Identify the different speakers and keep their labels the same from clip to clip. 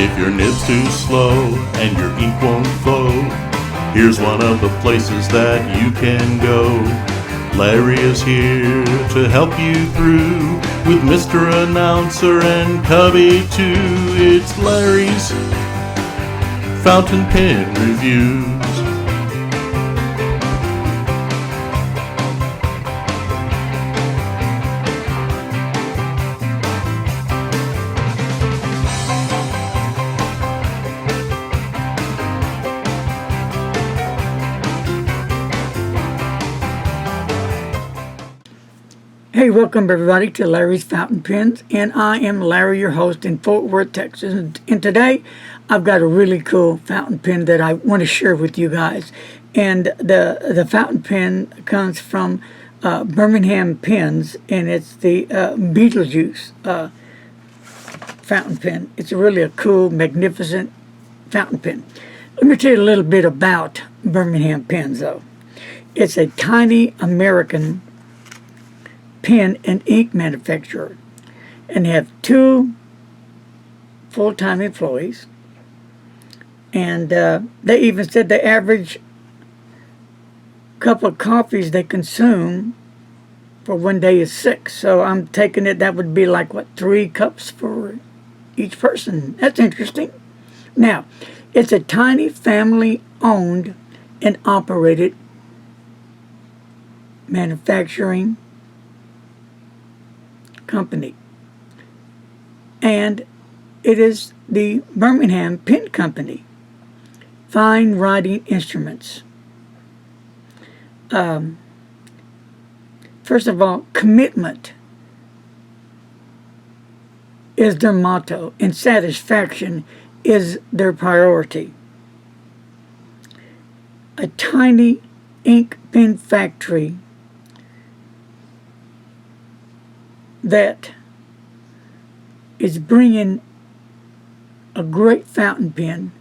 Speaker 1: If your nib's too slow and your ink won't flow, here's one of the places that you can go. Larry is here to help you through with Mr. Announcer and Cubby too. It's Larry's Fountain Pen Reviews.
Speaker 2: Hey, welcome everybody to Larry's Fountain Pens, and I am Larry, your host in Fort Worth, Texas. And today I've got a really cool fountain pen that I want to share with you guys. And the fountain pen comes from Birmingham Pens, and it's the Beatle Juice fountain pen. It's really a cool, magnificent fountain pen. Let me tell you a little bit about Birmingham Pens, though. It's a tiny American pen and ink manufacturer, and they have 2 full-time employees, and they even said the average cup of coffees they consume for one day is 6. So I'm taking it that would be like, what, 3 cups for each person. That's interesting. Now, it's a tiny family-owned and operated manufacturing company, and it is the Birmingham Pen Company, fine writing instruments. First of all, commitment is their motto, and satisfaction is their priority. A tiny ink pen factory that is bringing a great fountain pen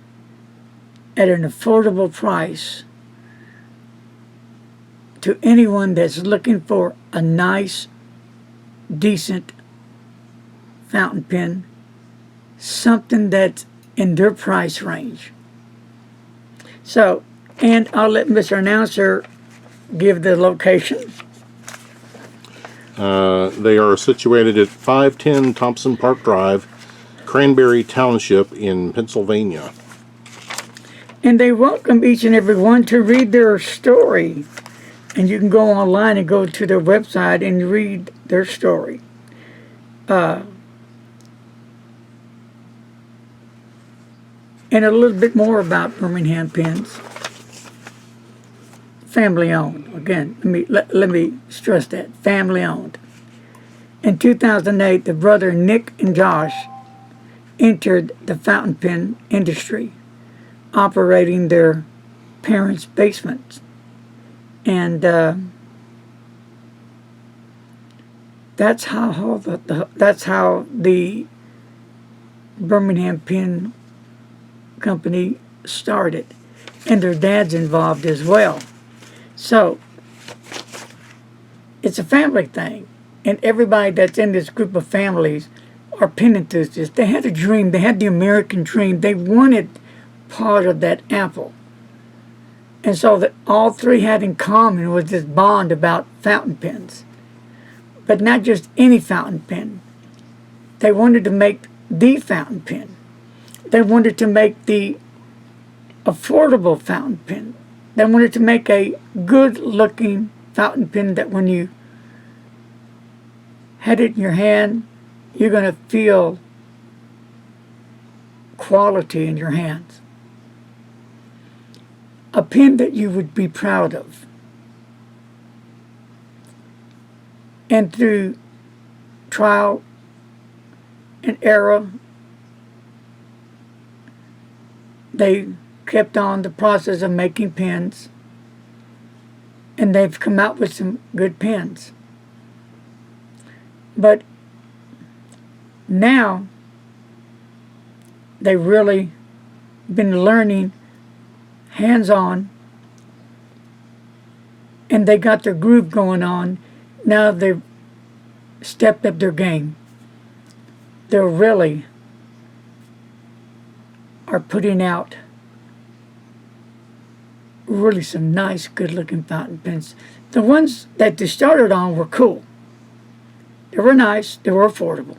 Speaker 2: at an affordable price to anyone that's looking for a nice, decent fountain pen, something that's in their price range. So, and I'll let Mr. Announcer give the location.
Speaker 3: They are situated at 510 Thompson Park Drive, Cranberry Township in Pennsylvania.
Speaker 2: And they welcome each and every one to read their story. And you can go online and go to their website and read their story. And a little bit more about Birmingham Pens. Family owned. Again, let me stress that. Family owned. In 2008, the brother Nick and Josh entered the fountain pen industry, operating their parents' basements. And that's how the Birmingham Pen Company started. And their dad's involved as well. So, it's a family thing. And everybody that's in this group of families are pen enthusiasts. They had a dream. They had the American dream. They wanted part of that apple. And so that all 3 had in common was this bond about fountain pens. But not just any fountain pen. They wanted to make the fountain pen. They wanted to make the affordable fountain pen. They wanted to make a good-looking fountain pen that when you had it in your hand, you're going to feel quality in your hands. A pen that you would be proud of. And through trial and error, they kept on the process of making pens, and they've come out with some good pens. But now they've really been learning hands-on, and they got their groove going on. Now they've stepped up their game. They're really are putting out really some nice, good-looking fountain pens. The ones that they started on were cool. They were nice, they were affordable.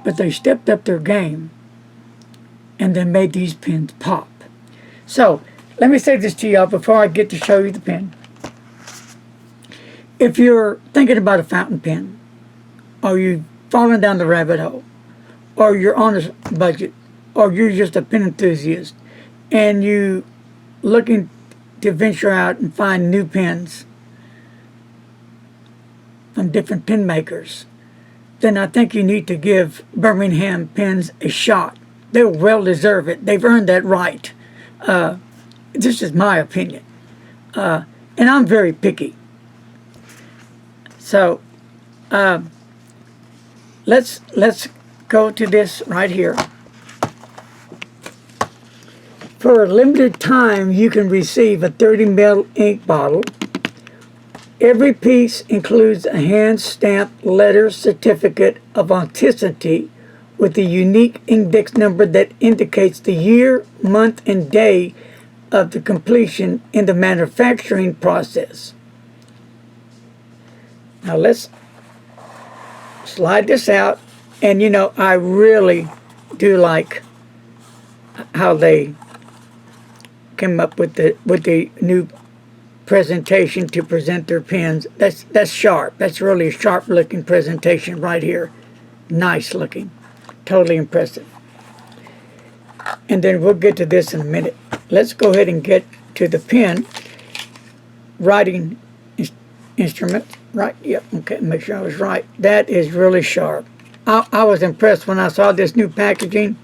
Speaker 2: But they stepped up their game and they made these pens pop. So, let me say this to y'all before I get to show you the pen. If you're thinking about a fountain pen, or you've fallen down the rabbit hole, or you're on a budget, or you're just a pen enthusiast, and you looking to venture out and find new pens from different pen makers, then I think you need to give Birmingham pens a shot. They well deserve it. They've earned that right. This is my opinion. And I'm very picky. So, let's go to this right here. For a limited time, you can receive a 30 ml ink bottle. Every piece includes a hand-stamped letter certificate of authenticity with a unique index number that indicates the year, month, and day of the completion in the manufacturing process. Now let's slide this out, and you know, I really do like how they came up with the new presentation to present their pens. That's sharp. That's really a sharp looking presentation right here. Nice looking. Totally impressive. And then we'll get to this in a minute. Let's go ahead and get to the pen writing instrument. Right, yep, okay, make sure I was right. That is really sharp. I was impressed when I saw this new packaging.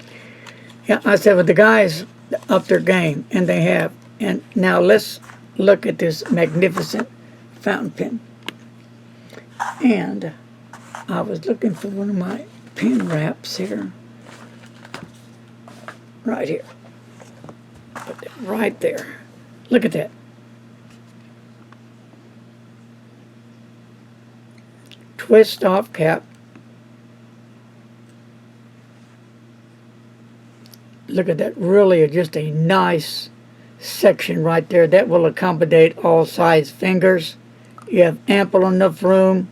Speaker 2: Yeah, I said, well, the guys up their game, and they have. And now let's look at this magnificent fountain pen. And I was looking for one of my pen wraps here. Right here. Put that right there. Look at that. Twist off cap. Look at that. Really just a nice section right there. That will accommodate all size fingers. You have ample enough room.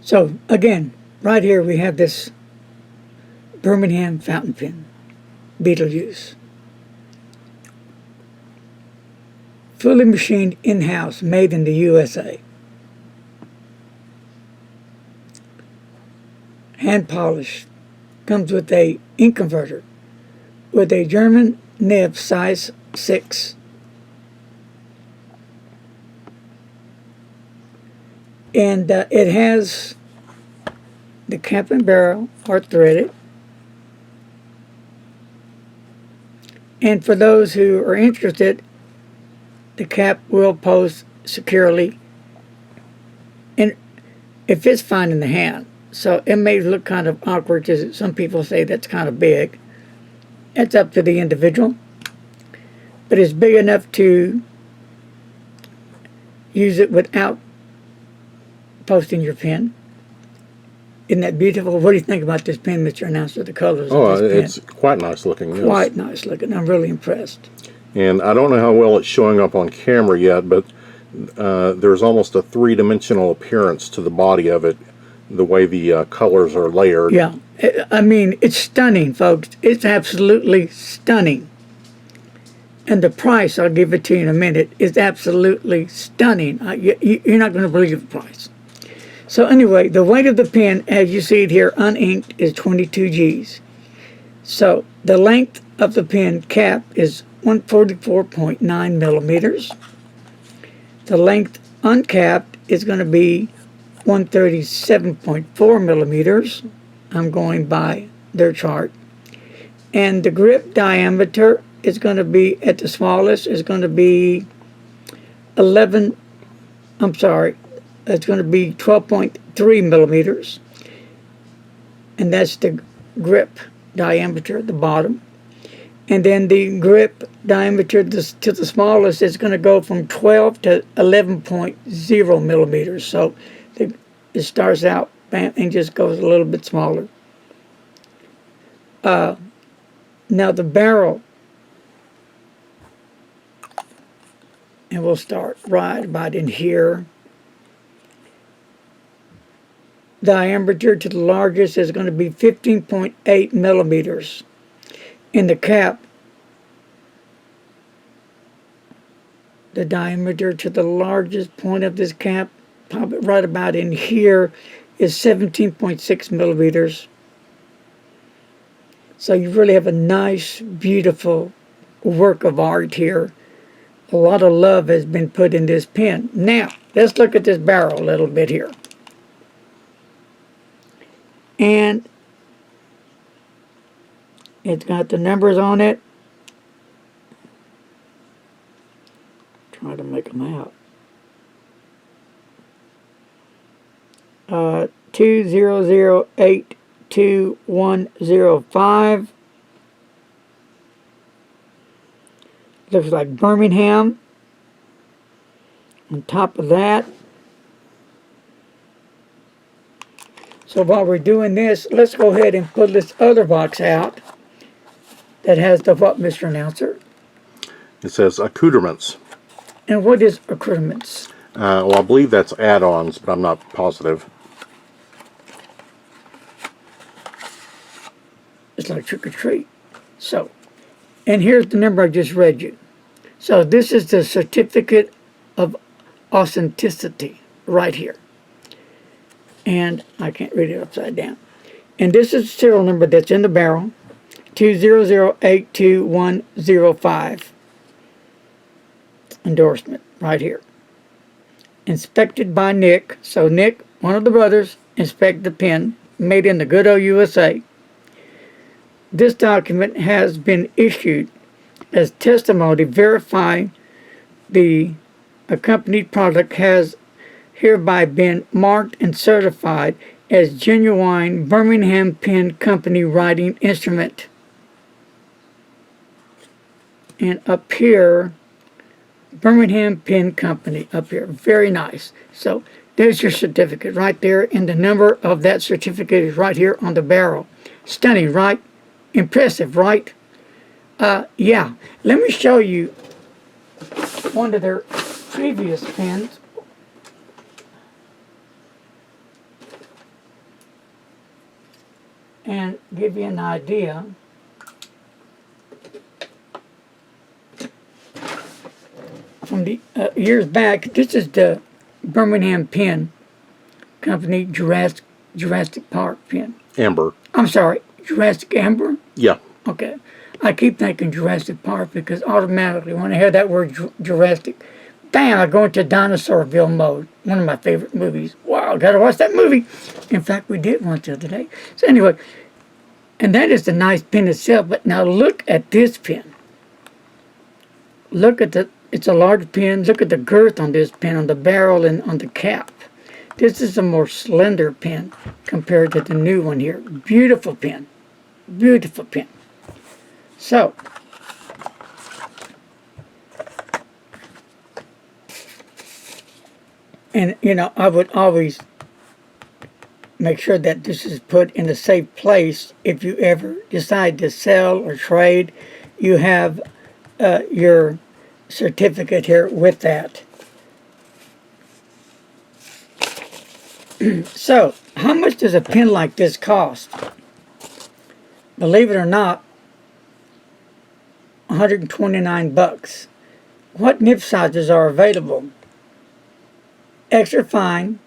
Speaker 2: So again, right here we have this Birmingham fountain pen, Beatle Juice. Fully machined in-house, made in the USA. Hand polished. Comes with a ink converter with a German nib size 6. And it has the cap and barrel are threaded. And for those who are interested, the cap will post securely, and it fits fine in the hand. So it may look kind of awkward, because some people say that's kind of big. It's up to the individual. But it's big enough to use it without posting your pen. Isn't that beautiful? What do you think about this pen, Mr. Announcer, the colors of this pen?
Speaker 3: It's quite nice looking. Yes.
Speaker 2: Quite nice looking. I'm really impressed.
Speaker 3: And I don't know how well it's showing up on camera yet, but there's almost a three-dimensional appearance to the body of it, the way the colors are layered.
Speaker 2: Yeah. I mean, it's stunning, folks. It's absolutely stunning. And the price, I'll give it to you in a minute, is absolutely stunning. You're not going to believe the price. So anyway, the weight of the pen, as you see it here, uninked, is 22 Gs. So the length of the pen cap is 144.9 millimeters. The length uncapped is going to be 137.4 millimeters. I'm going by their chart. And the grip diameter is going to be, at the smallest, is going to be it's going to be 12.3 millimeters. And that's the grip diameter at the bottom. And then the grip diameter to the smallest is going to go from 12 to 11.0 millimeters. So it starts out, bam, and just goes a little bit smaller. Now the barrel, and we'll start right about in here. Diameter to the largest is going to be 15.8 millimeters. In the cap, the diameter to the largest point of this cap, probably right about in here, is 17.6 millimeters. So you really have a nice, beautiful work of art here. A lot of love has been put in this pen. Now, let's look at this barrel a little bit here. And it's got the numbers on it. Try to make them out. 20082105. Looks like Birmingham. On top of that. So while we're doing this, let's go ahead and pull this other box out that has the what, Mr. Announcer?
Speaker 3: It says accoutrements.
Speaker 2: And what is accoutrements?
Speaker 3: Well, I believe that's add-ons, but I'm not positive.
Speaker 2: It's like trick or treat. So, and here's the number I just read you. So this is the certificate of authenticity right here. And I can't read it upside down. And this is the serial number that's in the barrel, 200822105. Endorsement right here. Inspected by Nick. So Nick, one of the brothers, inspected the pen, made in the good old USA. This document has been issued as testimony verifying the accompanied product has hereby been marked and certified as genuine Birmingham Pen Company writing instrument. And up here, Birmingham Pen Company up here. Very nice. So there's your certificate right there, and the number of that certificate is right here on the barrel. Stunning, right? Impressive, right? Yeah. Let me show you one of their previous pens. And give you an idea. From the years back, this is the Birmingham Pen Company Jurassic Park pen.
Speaker 3: Amber.
Speaker 2: I'm sorry, Jurassic Amber?
Speaker 3: Yeah.
Speaker 2: Okay. I keep thinking Jurassic Park because automatically when I hear that word Jurassic, bam, I go into Dinosaurville mode. One of my favorite movies. Wow, gotta watch that movie. In fact, we did once the other day. So anyway, and that is the nice pen itself. But now look at this pen. Look at it's a large pen. Look at the girth on this pen, on the barrel and on the cap. This is a more slender pen compared to the new one here. Beautiful pen. Beautiful pen. So, and you know, I would always make sure that this is put in a safe place. If you ever decide to sell or trade, you have your certificate here with that. So, how much does a pen like this cost? Believe it or not, 129 bucks. What nib sizes are available? Extra fine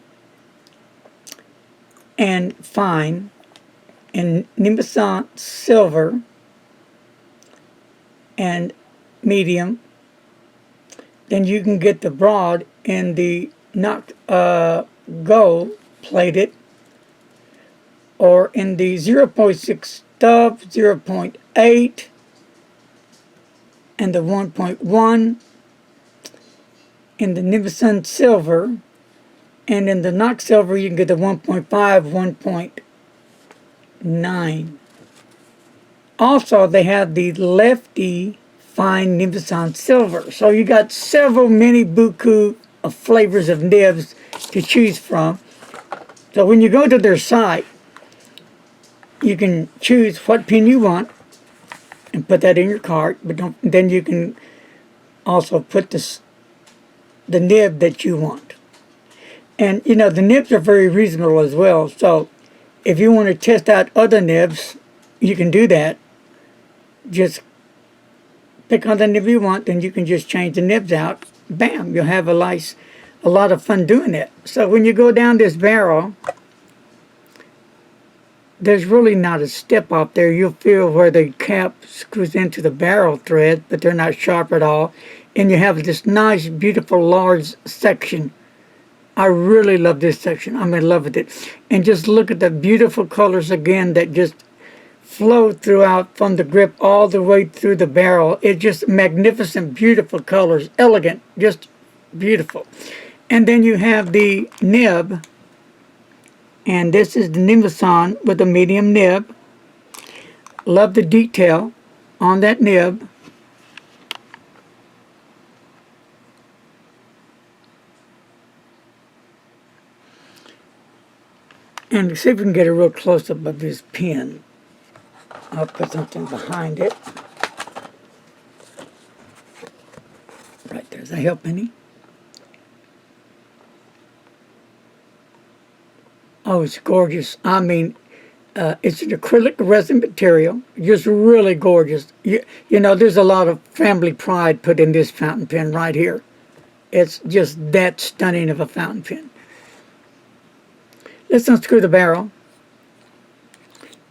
Speaker 2: and fine in Nimbusan silver and medium. Then you can get the broad in the knocked gold plated, or in the 0.6 stub, 0.8, and the 1.1, in the Nimbusan silver, and in the knock silver you can get the 1.5, 1.9. Also, they have the lefty fine Nimbusan silver. So you got several mini buku of flavors of nibs to choose from. So when you go to their site, you can choose what pen you want, and put that in your cart. But don't, then you can also put the nib that you want. And you know, the nibs are very reasonable as well. So if you want to test out other nibs, you can do that. Just pick on the nib you want, then you can just change the nibs out. Bam, you'll have a lot of fun doing it. So when you go down this barrel, there's really not a step off there. You'll feel where the cap screws into the barrel thread, but they're not sharp at all. And you have this nice, beautiful, large section. I really love this section. I'm in love with it. And just look at the beautiful colors again that just flow throughout from the grip all the way through the barrel. It's just magnificent, beautiful colors, elegant, just beautiful. And then you have the nib, and this is the Nimbasan with a medium nib. Love the detail on that nib. And see if we can get a real close-up of this pin. I'll put something behind it. Right there. Does that help any? Oh, it's gorgeous. I mean, it's an acrylic resin material. Just really gorgeous. You know, there's a lot of family pride put in this fountain pen right here. It's just that stunning of a fountain pen. Let's unscrew the barrel.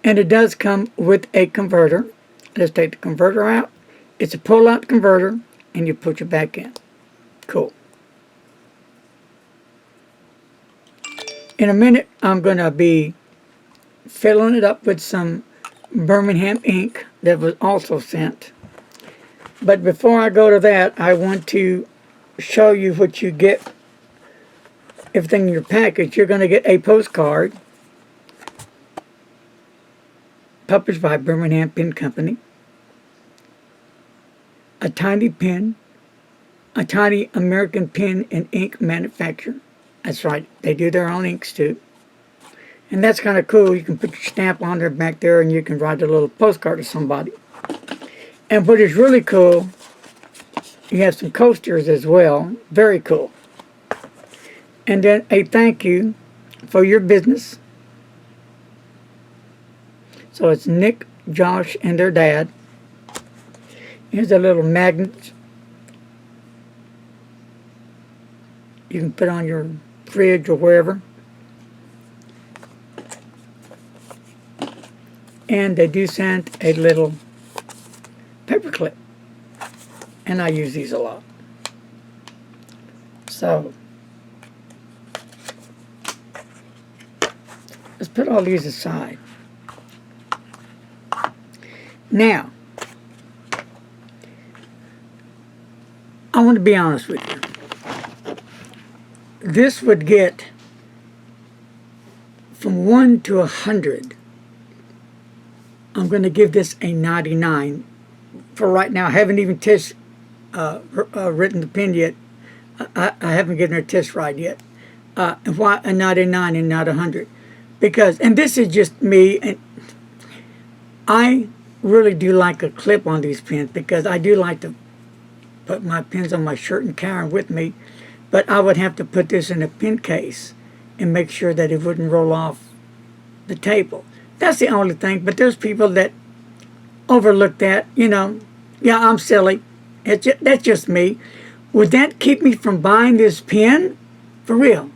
Speaker 2: And it does come with a converter. Let's take the converter out. It's a pull-out converter, and you put it back in. Cool. In a minute, I'm going to be filling it up with some Birmingham ink that was also sent. But before I go to that, I want to show you what you get. Everything in your package. You're going to get a postcard published by Birmingham Pen Company, a tiny pen, a tiny American pen and ink manufacturer. That's right, they do their own inks too. And that's kind of cool. You can put your stamp on there back there, and you can write a little postcard to somebody. And what is really cool, you have some coasters as well. Very cool. And then a thank you for your business. So it's Nick, Josh, and their dad. Here's a little magnet you can put on your fridge or wherever. And they do send a little paper clip. And I use these a lot. So let's put all these aside. Now, I want to be honest with you. This would get from 1 to 100. I'm going to give this a 99 for right now. I haven't even written the pen yet. I haven't given her a test ride yet. And why a 99 and not 100? Because, and this is just me, and I really do like a clip on these pens because I do like to put my pens on my shirt and carry them with me, but I would have to put this in a pen case and make sure that it wouldn't roll off the table. That's the only thing, but there's people that overlook that, you know. Yeah, I'm silly. That's just me. Would that keep me from buying this pen? For real.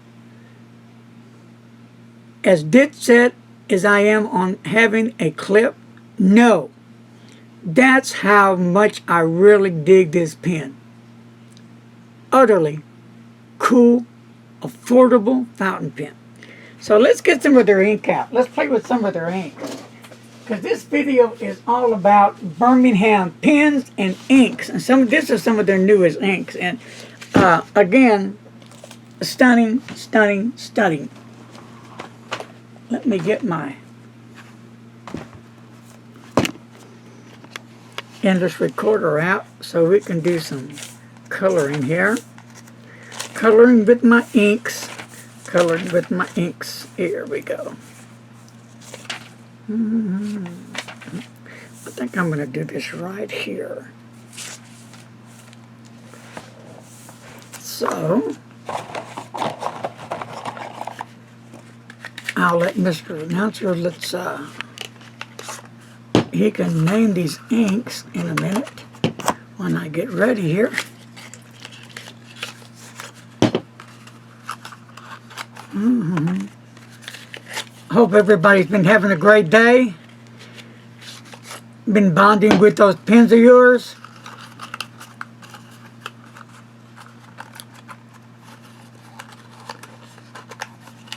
Speaker 2: As dead set as I am on having a clip, no. That's how much I really dig this pen. Utterly cool, affordable fountain pen. So let's get some of their ink out. Let's play with some of their ink. Because this video is all about Birmingham pens and inks. And this is some of their newest inks. And again, stunning, stunning, stunning. Let me get my endless recorder out so we can do some coloring here. Coloring with my inks. Coloring with my inks. Here we go. I think I'm going to do this right here. So, I'll let Mr. Announcer, he can name these inks in a minute when I get ready here. Hope everybody's been having a great day. Been bonding with those pens of yours.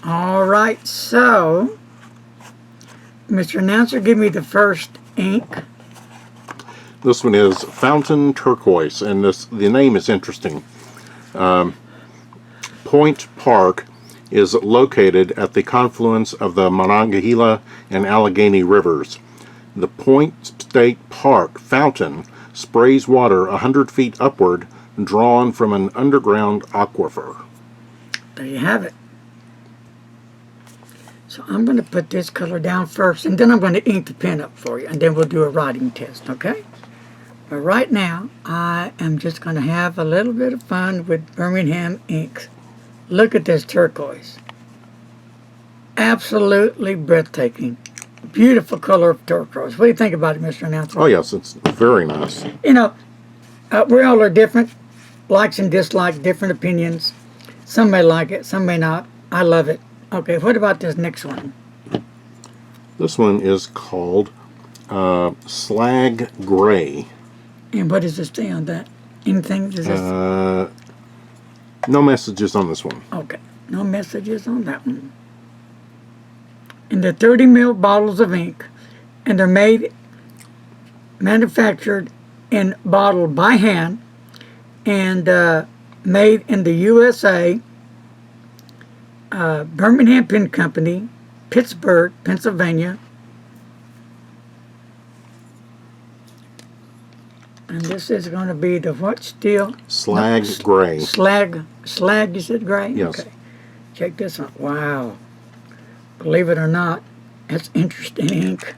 Speaker 2: All right, so Mr. Announcer, give me the first ink.
Speaker 3: This one is Fountain Turquoise, and the name is interesting. Point Park is located at the confluence of the Monongahela and Allegheny rivers. The Point State Park fountain sprays water 100 feet upward, drawn from an underground aquifer.
Speaker 2: There you have it. So I'm going to put this color down first, and then I'm going to ink the pen up for you, and then we'll do a writing test, okay? But right now, I am just going to have a little bit of fun with Birmingham inks. Look at this turquoise. Absolutely breathtaking. Beautiful color of turquoise. What do you think about it, Mr. Announcer?
Speaker 3: Oh yes, it's very nice.
Speaker 2: You know, we all are different. Likes and dislikes, different opinions. Some may like it, some may not. I love it. Okay, what about this next one?
Speaker 3: This one is called Slag Gray.
Speaker 2: And what does it say on that? Anything? Does this?
Speaker 3: No messages on this one.
Speaker 2: Okay, no messages on that one. And they're 30 ml bottles of ink, and they're manufactured and bottled by hand, and made in the USA. Birmingham Pen Company, Pittsburgh, Pennsylvania. And this is going to be the what steel?
Speaker 3: Slag Gray.
Speaker 2: Slag, you said gray?
Speaker 3: Yes.
Speaker 2: Okay. Check this out. Wow. Believe it or not, that's interesting ink.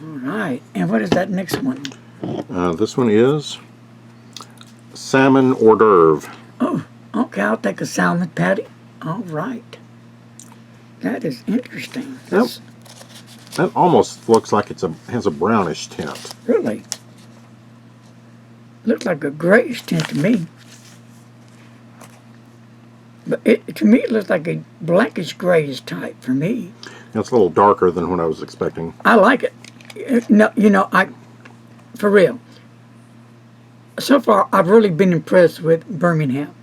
Speaker 2: All right. And what is that next one?
Speaker 3: This one is Salmon Hors d'oeuvre.
Speaker 2: Oh, okay. I'll take a salmon patty. All right. That is interesting. That's
Speaker 3: That almost looks like has a brownish tint.
Speaker 2: really looks like a grayish tint to me. But to me, it looks like a blackish grayish type for me.
Speaker 3: It's a little darker than what I was expecting.
Speaker 2: I like it. No, for real. So far, I've really been impressed with Birmingham.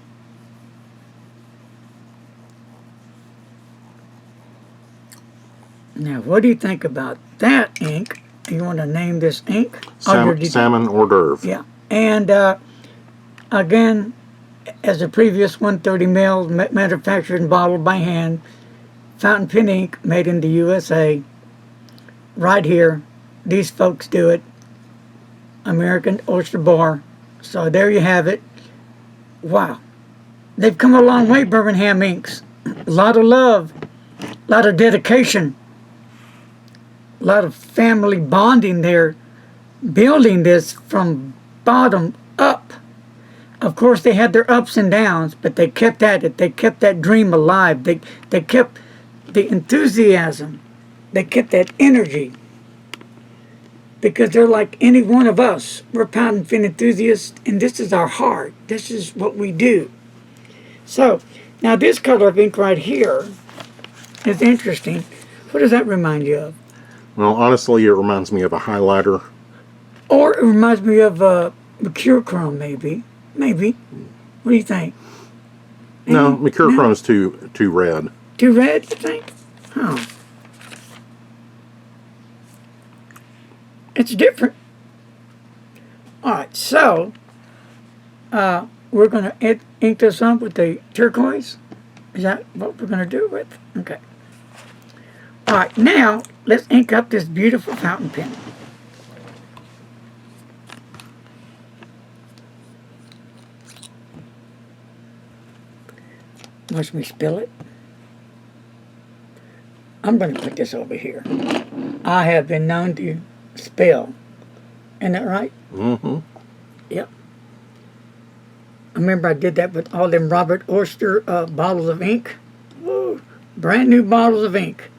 Speaker 2: Now, what do you think about that ink? You want to name this ink?
Speaker 3: Salmon Hors d'oeuvre.
Speaker 2: Yeah. And again, as the previous 130 ml, manufactured and bottled by hand, fountain pen ink made in the USA. Right here, these folks do it. American Oyster Bar. So there you have it. Wow. They've come a long way, Birmingham Inks. A lot of love, a lot of dedication, a lot of family bonding there, building this from bottom up. Of course, they had their ups and downs, but they kept at it. They kept that dream alive. They kept the enthusiasm. They kept that energy. Because they're like any one of us. We're fountain pen enthusiasts, and this is our heart. This is what we do. So, now this color of ink right here is interesting. What does that remind you of?
Speaker 3: Well, honestly, it reminds me of a highlighter.
Speaker 2: Or it reminds me of mercurochrome, maybe. Maybe. What do you think?
Speaker 3: No, mercurochrome is too red.
Speaker 2: Too red, you think? Oh. It's different. All right, so we're going to ink this up with the turquoise. Is that what we're going to do with? Okay. All right, now let's ink up this beautiful fountain pen. Watch me spill it. I'm going to put this over here. I have been known to spell. Isn't that right?
Speaker 3: Mm-hmm.
Speaker 2: Yep. I remember I did that with all them Robert Oyster bottles of ink. Woo, brand new bottles of ink.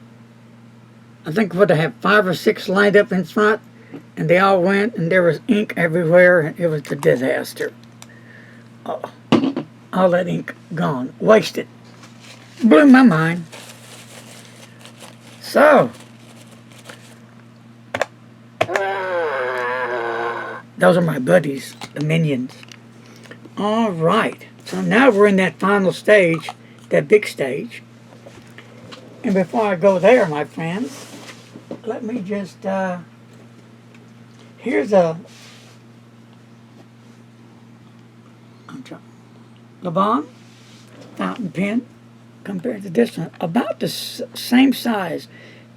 Speaker 2: I think what I have 5 or 6 lined up in front, and they all went, and there was ink everywhere, and it was a disaster. Oh, all that ink gone, wasted. Blew my mind. So, those are my buddies, the minions. All right, so now we're in that final stage, that big stage. And before I go there, my friends, let me just, here's a Laban fountain pen compared to this one, about the same size.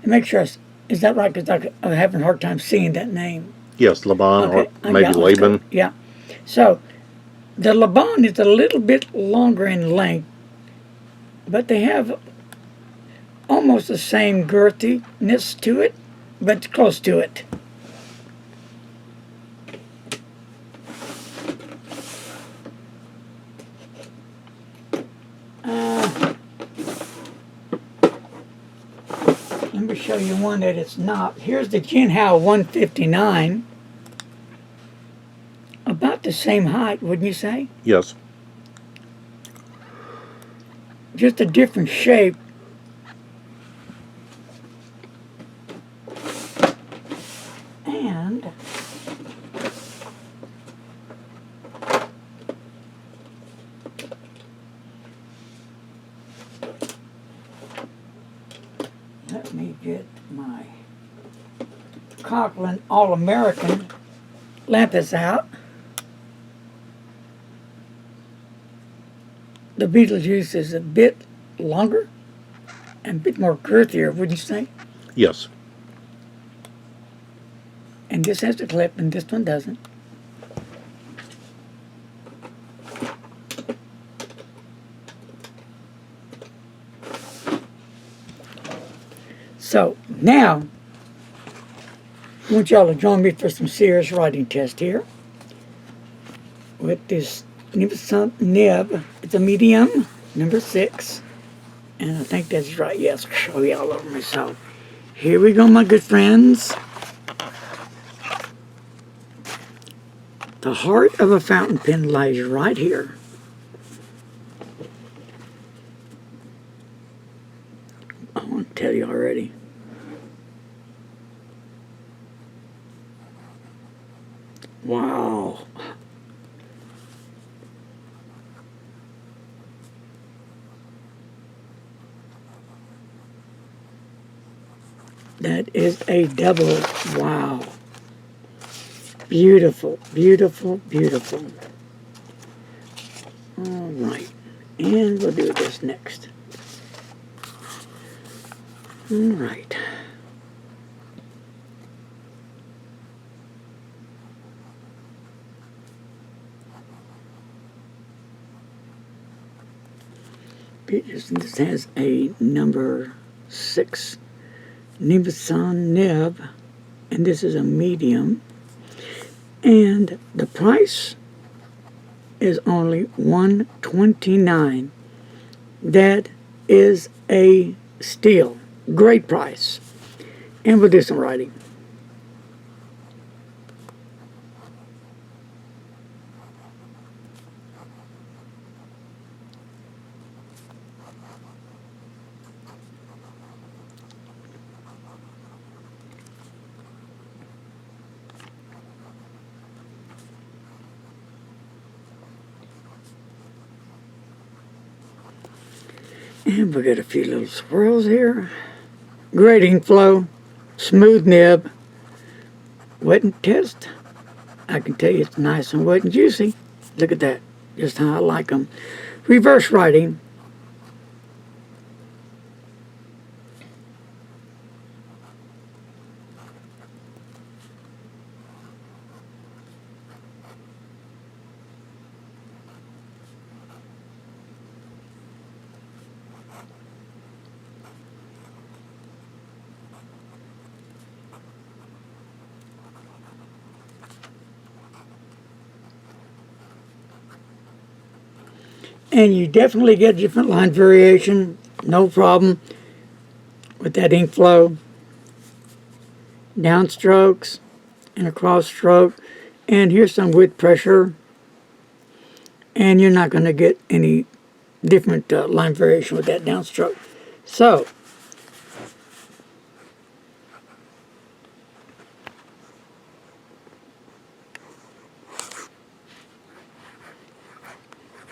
Speaker 2: And make sure, is that right? Because I'm having a hard time seeing that name.
Speaker 3: Yes, Laban,
Speaker 2: Okay,
Speaker 3: or maybe Laban.
Speaker 2: Yeah. So, the Laban is a little bit longer in length, but they have almost the same girthiness to it, but close to it. Let me show you one that it's not. Here's the Jinhao 159. About the same height, wouldn't you say?
Speaker 3: Yes.
Speaker 2: Just a different shape. And let me get my Conklin All-American lapis out. The Beatle Juice is a bit longer and a bit more girthier, wouldn't you say?
Speaker 3: Yes.
Speaker 2: And this has a clip and this one doesn't. So now, I want y'all to join me for some serious writing test here with this nib. It's a medium, number 6. And I think that's right. Yes, I'll show you all over myself. Here we go, my good friends. The heart of a fountain pen lies right here. I want to tell you already. Wow. That is a double. Wow. Beautiful, beautiful, beautiful. All right. And we'll do this next. All right. This has a number 6 Nimbus-san nib, and this is a medium. And the price is only $129. That is a steal. Great price. And we'll do some writing. And we'll get a few little swirls here. Great ink flow, smooth nib, wet and test. I can tell you it's nice and wet and juicy. Look at that, just how I like them. Reverse writing. And you definitely get different line variation, no problem with that ink flow. Downstrokes and a cross stroke. And here's some width pressure. And you're not going to get any different line variation with that downstroke. So,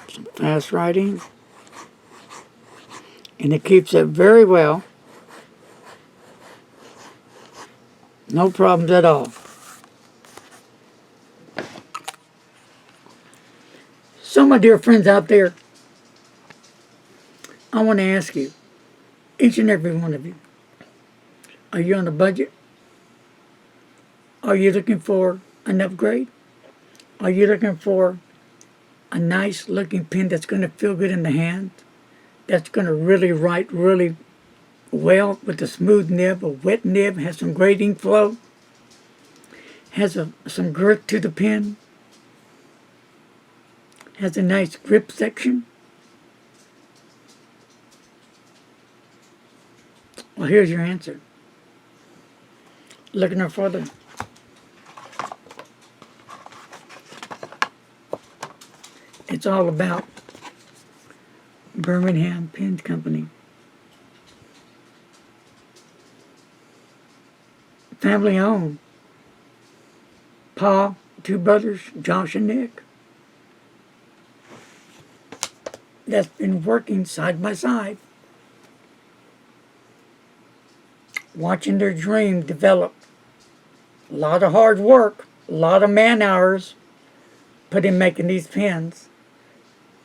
Speaker 2: some fast writing. And it keeps up very well. No problems at all. So, my dear friends out there, I want to ask you, each and every one of you, are you on a budget? Are you looking for an upgrade? Are you looking for a nice looking pen that's going to feel good in the hand? That's going to really write really well with a smooth nib, a wet nib, has some great ink flow, has some girth to the pen, has a nice grip section. Well, here's your answer. Look no further. It's all about Birmingham Pen Company. Family owned. Pa, two brothers, Josh and Nick. That's been working side by side. Watching their dream develop. A lot of hard work, a lot of man hours put in making these pens.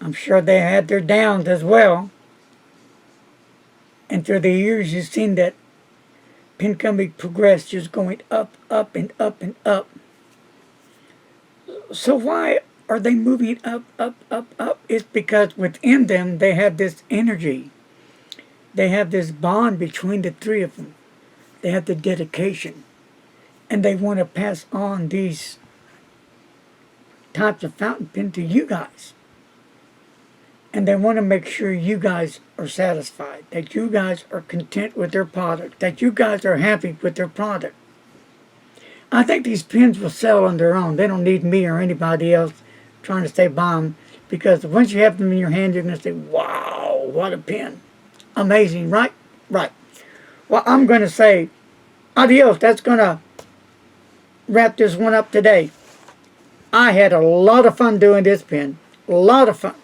Speaker 2: I'm sure they had their downs as well. And through the years, you've seen that pen company progress, just going up, up, and up, and up. So why are they moving up, up, up, up? It's because within them, they have this energy. They have this bond between the three of them. They have the dedication. And they want to pass on these types of fountain pen to you guys. And they want to make sure you guys are satisfied, that you guys are content with their product, that you guys are happy with their product. I think these pens will sell on their own. They don't need me or anybody else trying to stay by them, because once you have them in your hand, you're going to say, wow, what a pen. Amazing, right? Right. Well, I'm going to say adios. That's going to wrap this one up today. I had a lot of fun doing this pen. A lot of fun.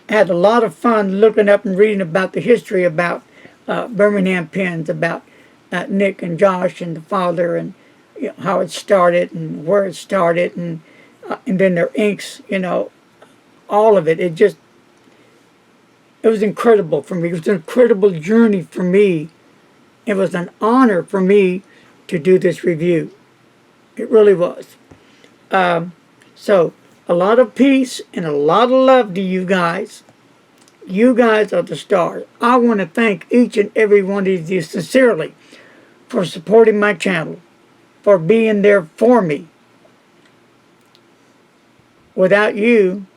Speaker 2: I had a lot of fun looking up and reading about the history about Birmingham pens, about Nick and Josh and the father, and how it started and where it started, and then their inks, all of it. It was incredible for me. It was an incredible journey for me. It was an honor for me to do this review. It really was. So, a lot of peace and a lot of love to you guys. You guys are the stars. I want to thank each and every one of you sincerely for supporting my channel, for being there for me. Without you,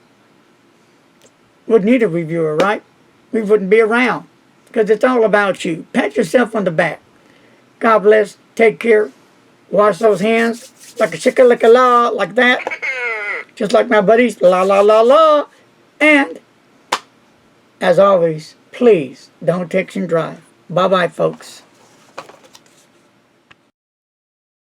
Speaker 2: wouldn't need a reviewer, right? We wouldn't be around, because it's all about you. Pat yourself on the back. God bless. Take care. Wash those hands like a chicka like a la, like that. Just like my buddies, la la la la. And, as always, please don't text and drive. Bye-bye, folks.